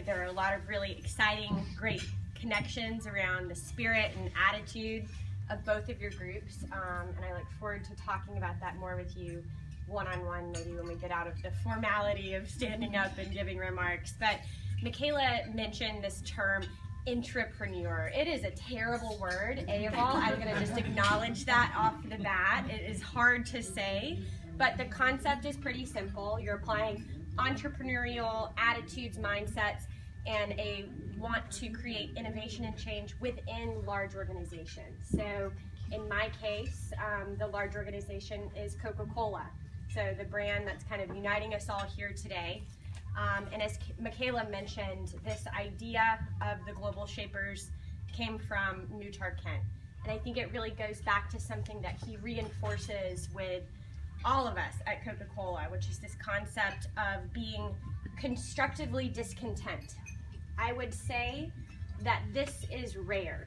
there are a lot of really exciting, great connections around the spirit and attitude of both of your groups, and I look forward to talking about that more with you one-on-one, maybe when we get out of the formality of standing up and giving remarks. But Michaela mentioned this term, intrapreneur. It is a terrible word, A of all. I'm going to just acknowledge that off the bat. It is hard to say, but the concept is pretty simple. You're applying entrepreneurial attitudes, mindsets, and a want to create innovation and change within large organizations. So in my case, the large organization is Coca-Cola. So the brand that's kind of uniting us all here today. And as Michaela mentioned, this idea of the Global Shapers came from Muhtar Kent. And I think it really goes back to something that he reinforces with all of us at Coca-Cola, which is this concept of being constructively discontent. I would say that this is rare,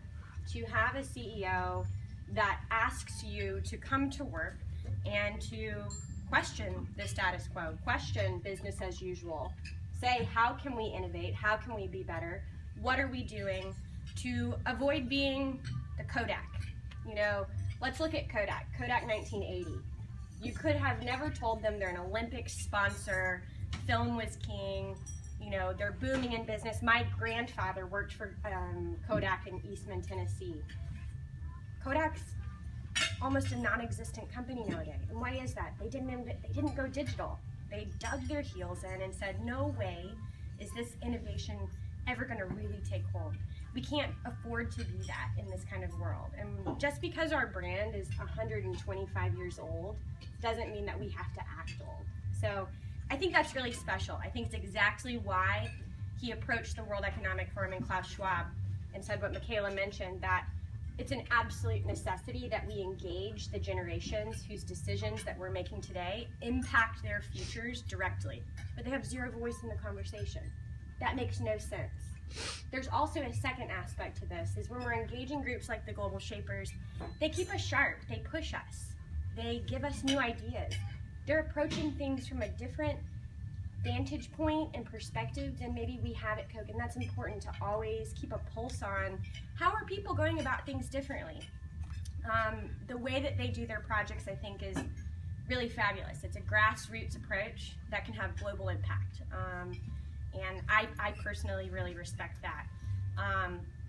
to have a CEO that asks you to come to work and to question the status quo, question business as usual, say how can we innovate, how can we be better, what are we doing to avoid being the Kodak. You know, let's look at Kodak, Kodak 1980. You could have never told them they're an Olympic sponsor, film was king, you know, they're booming in business. My grandfather worked for Kodak in Eastman, Tennessee. Kodak's almost a non-existent company nowadays. And why is that? They didn't go digital. They dug their heels in and said, no way is this innovation ever going to really take hold. We can't afford to be that in this kind of world. And just because our brand is 125 years old doesn't mean that we have to act old. So I think that's really special. I think it's exactly why he approached the World Economic Forum and Klaus Schwab and said what Michaela mentioned, that it's an absolute necessity that we engage the generations whose decisions that we're making today impact their futures directly, but they have zero voice in the conversation. That makes no sense. There's also a second aspect to this, is when we're engaging groups like the Global Shapers, they keep us sharp, they push us, they give us new ideas. They're approaching things from a different vantage point and perspective than maybe we have at Coke, and that's important to always keep a pulse on how are people going about things differently. The way that they do their projects, I think, is really fabulous. It's a grassroots approach that can have global impact, and I personally really respect that.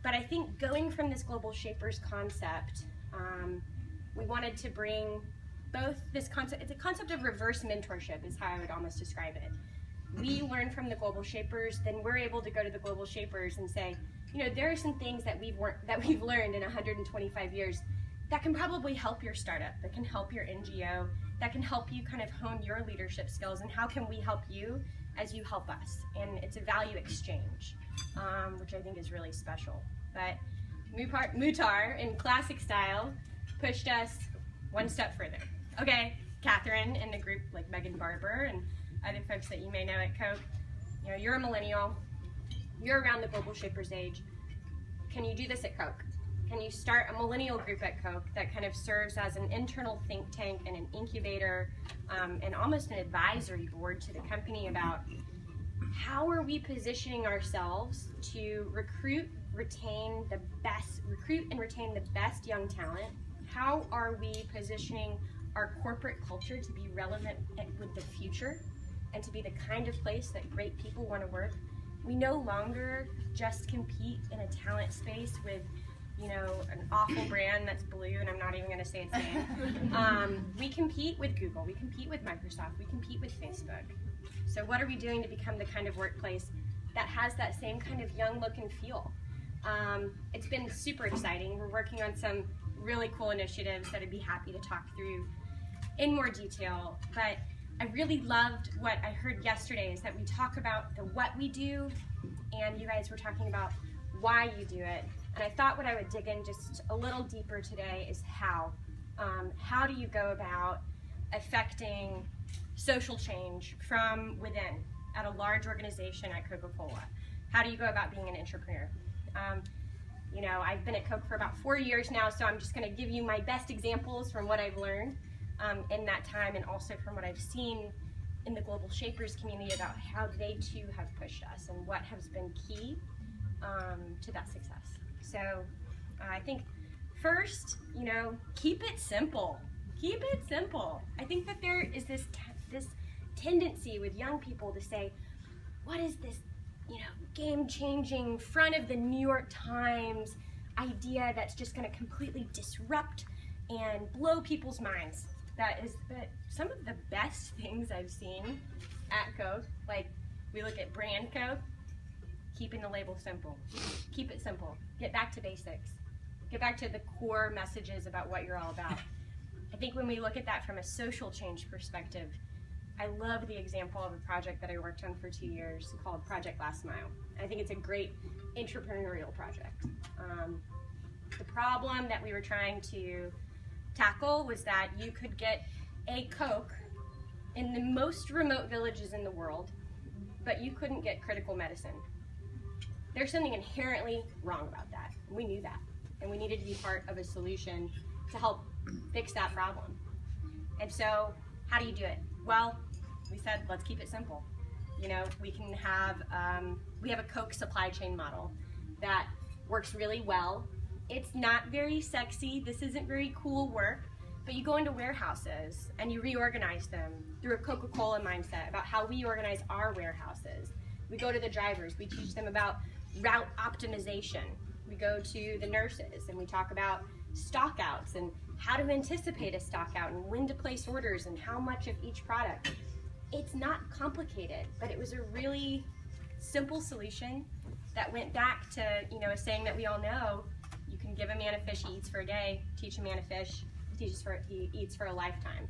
But I think going from this Global Shapers concept, we wanted to bring both this concept, it's a concept of reverse mentorship is how I would almost describe it. We learn from the Global Shapers, then we're able to go to the Global Shapers and say, you know, there are some things that we've learned in 125 years that can probably help your startup, that can help your NGO, that can help you kind of hone your leadership skills, and how can we help you as you help us? And it's a value exchange, which I think is really special. But Muhtar, in classic style, pushed us one step further. Okay, Katherine and the group like Megan Barber and other folks that you may know at Coke, you know, you're a millennial, you're around the Global Shapers age. Can you do this at Coke? Can you start a millennial group at Coke that kind of serves as an internal think tank and an incubator and almost an advisory board to the company about how are we positioning ourselves to recruit and retain the best young talent? How are we positioning our corporate culture to be relevant with the future and to be the kind of place that great people want to work? We no longer just compete in a talent space with, you know, an awful brand that's blue, and I'm not even going to say its name. We compete with Google, we compete with Microsoft, we compete with Facebook. So what are we doing to become the kind of workplace that has that same kind of young look and feel? It's been super exciting. We're working on some really cool initiatives that I'd be happy to talk through in more detail, but I really loved what I heard yesterday, is that we talk about the what we do, and you guys were talking about why you do it. And I thought what I would dig in just a little deeper today is how. How do you go about affecting social change from within at a large organization at Coca-Cola? How do you go about being an entrepreneur? You know, I've been at Coke for about 4 years now, so I'm just going to give you my best examples from what I've learned in that time, and also from what I've seen in the Global Shapers community about how they too have pushed us and what has been key to that success. So I think first, keep it simple. Keep it simple. I think that there is this tendency with young people to say, what is this, game-changing, front of the New York Times idea that's just going to completely disrupt and blow people's minds? But some of the best things I've seen at Coke, like we look at brand Coke, keeping the label simple. Keep it simple. Get back to basics. Get back to the core messages about what you're all about. I think when we look at that from a social change perspective, I love the example of a project that I worked on for 2 years called Project Last Mile. I think it's a great entrepreneurial project. The problem that we were trying to tackle was that you could get a Coke in the most remote villages in the world, but you couldn't get critical medicine. There's something inherently wrong about that. We knew that, and we needed to be part of a solution to help fix that problem. And so, how do you do it? Well, we said, let's keep it simple. We can have, we have a Coke supply chain model that works really well. It's not very sexy. This isn't very cool work, but you go into warehouses and you reorganize them through a Coca-Cola mindset about how we organize our warehouses. We go to the drivers, we teach them about route optimization. We go to the nurses and we talk about stock outs and how to anticipate a stock out and when to place orders and how much of each product. It's not complicated, but it was a really simple solution that went back to a saying that we all know: you can give a man a fish, he eats for a day. Teach a man a fish, he eats for a lifetime.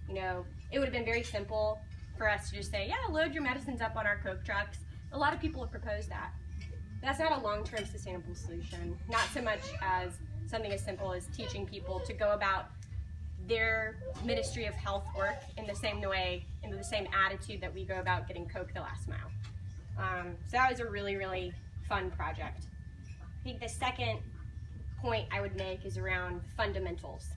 It would have been very simple for us to just say, yeah, load your medicines up on our Coke trucks. A lot of people have proposed that. That's not a long-term sustainable solution, not so much as something as simple as teaching people to go about their Ministry of Health work in the same way, in the same attitude that we go about getting Coke the last mile. So that was a really, really fun project. I think the second point I would make is around fundamentals.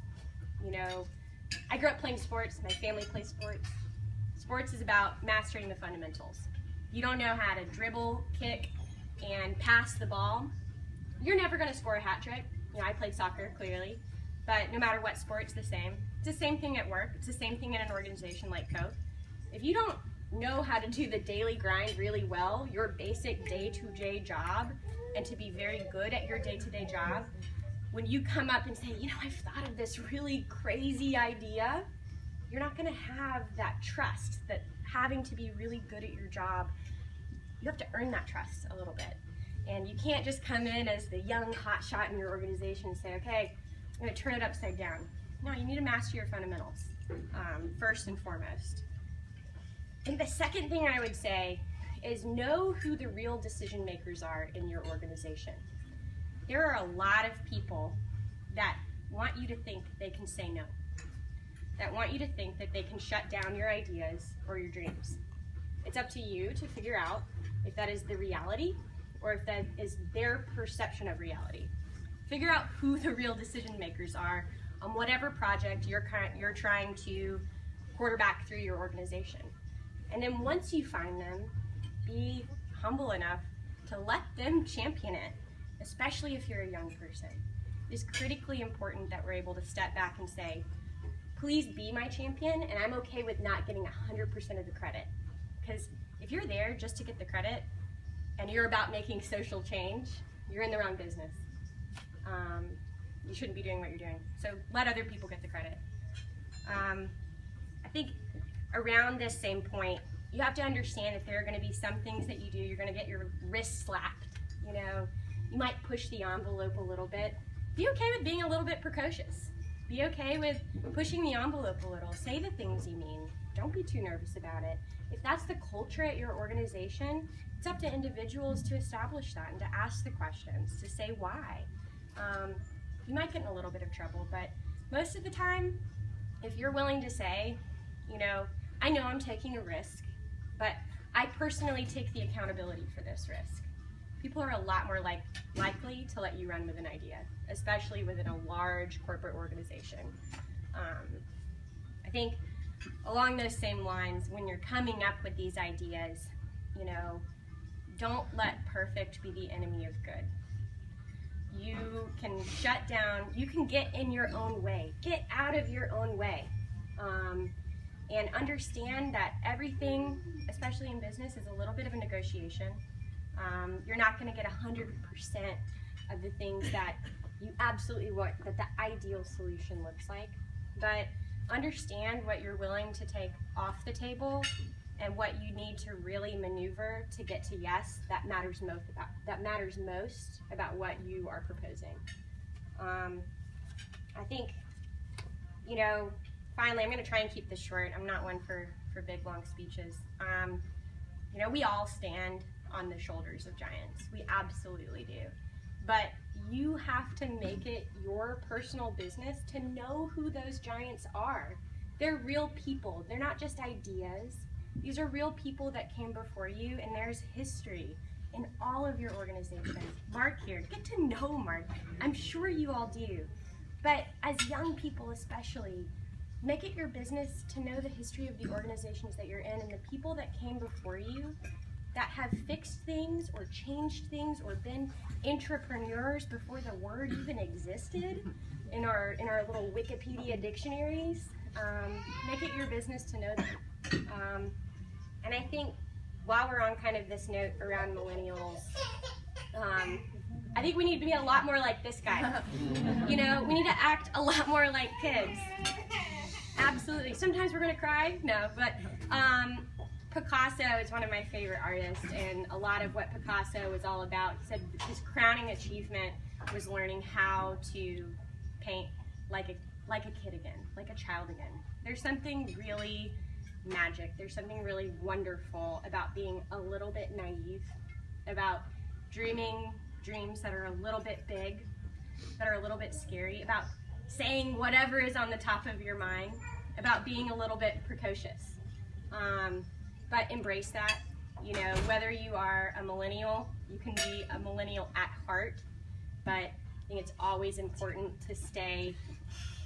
I grew up playing sports, my family plays sports. Sports is about mastering the fundamentals. If you don't know how to dribble, kick, and pass the ball, you're never going to score a hat trick. I played soccer, clearly, but no matter what sport, it's the same. It's the same thing at work. It's the same thing in an organization like Coke. If you don't know how to do the daily grind really well, your basic day-to-day job, and to be very good at your day-to-day job, when you come up and say, I've thought of this really crazy idea, you're not going to have that trust, that having to be really good at your job, you have to earn that trust a little bit. And you can't just come in as the young hotshot in your organization and say, okay, I'm going to turn it upside down. No, you need to master your fundamentals, first and foremost. And the second thing I would say is know who the real decision makers are in your organization. There are a lot of people that want you to think they can say no, that want you to think that they can shut down your ideas or your dreams. It's up to you to figure out if that is the reality or if that is their perception of reality. Figure out who the real decision makers are on whatever project you're trying to quarterback through your organization. And then once you find them, be humble enough to let them champion it, especially if you're a young person. It's critically important that we're able to step back and say, please be my champion, and I'm okay with not getting 100% of the credit. Because if you're there just to get the credit, and you're about making social change, you're in the wrong business. You shouldn't be doing what you're doing. So let other people get the credit. I think around this same point, you have to understand that there are going to be some things that you do, you're going to get your wrist slapped. You might push the envelope a little bit. Be okay with being a little bit precocious. Be okay with pushing the envelope a little. Say the things you mean. Don't be too nervous about it. If that's the culture at your organization, it's up to individuals to establish that and to ask the questions, to say why. You might get in a little bit of trouble, but most of the time, if you're willing to say, I know I'm taking a risk, but I personally take the accountability for this risk. People are a lot more likely to let you run with an idea, especially within a large corporate organization. I think along those same lines, when you're coming up with these ideas, you know, don't let perfect be the enemy of good. You can shut down, you can get in your own way, get out of your own way, and understand that everything, especially in business, is a little bit of a negotiation. You're not going to get 100% of the things that you absolutely want, that the ideal solution looks like, but understand what you're willing to take off the table and what you need to really maneuver to get to yes. That matters most about what you are proposing. I think, you know, finally, I'm going to try and keep this short. I'm not one for big, long speeches. You know, we all stand on the shoulders of giants. We absolutely do. But you have to make it your personal business to know who those giants are. They're real people. They're not just ideas. These are real people that came before you, and there's history in all of your organizations. Mark here, get to know Mark. I'm sure you all do. But as young people especially, make it your business to know the history of the organizations that you're in and the people that came before you that have fixed things or changed things or been entrepreneurs before the word even existed in our little Wikipedia dictionaries. Make it your business to know them. And I think while we're on kind of this note around millennials, I think we need to be a lot more like this guy. You know, we need to act a lot more like kids. Absolutely. Sometimes we're going to cry. No, but Picasso is one of my favorite artists, and a lot of what Picasso was all about, he said his crowning achievement was learning how to paint like a kid again, like a child again. There's something really magic, there's something really wonderful about being a little bit naive, about dreaming dreams that are a little bit big, that are a little bit scary, about saying whatever is on the top of your mind, about being a little bit precocious. But embrace that. You know, whether you are a millennial, you can be a millennial at heart, but I think it's always important to stay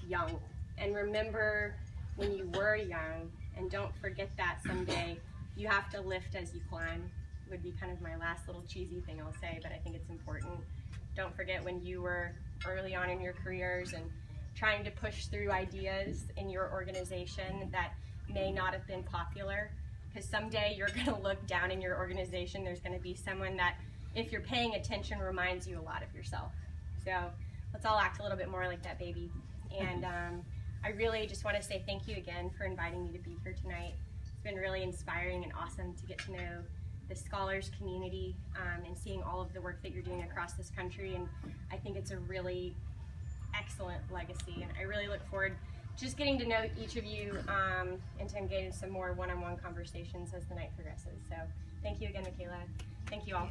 young. And remember when you were young, and don't forget that someday you have to lift as you climb, would be kind of my last little cheesy thing I'll say, but I think it's important. Don't forget when you were early on in your careers and trying to push through ideas in your organization that may not have been popular, because someday you're going to look down in your organization, there's going to be someone that, if you're paying attention, reminds you a lot of yourself. So let's all act a little bit more like that baby. And I really just want to say thank you again for inviting me to be here tonight. It's been really inspiring and awesome to get to know the scholars community and seeing all of the work that you're doing across this country, and I think it's a really excellent legacy, and I really look forward just getting to know each of you and to engage in some more one-on-one conversations as the night progresses. So thank you again, Michaela. Thank you all.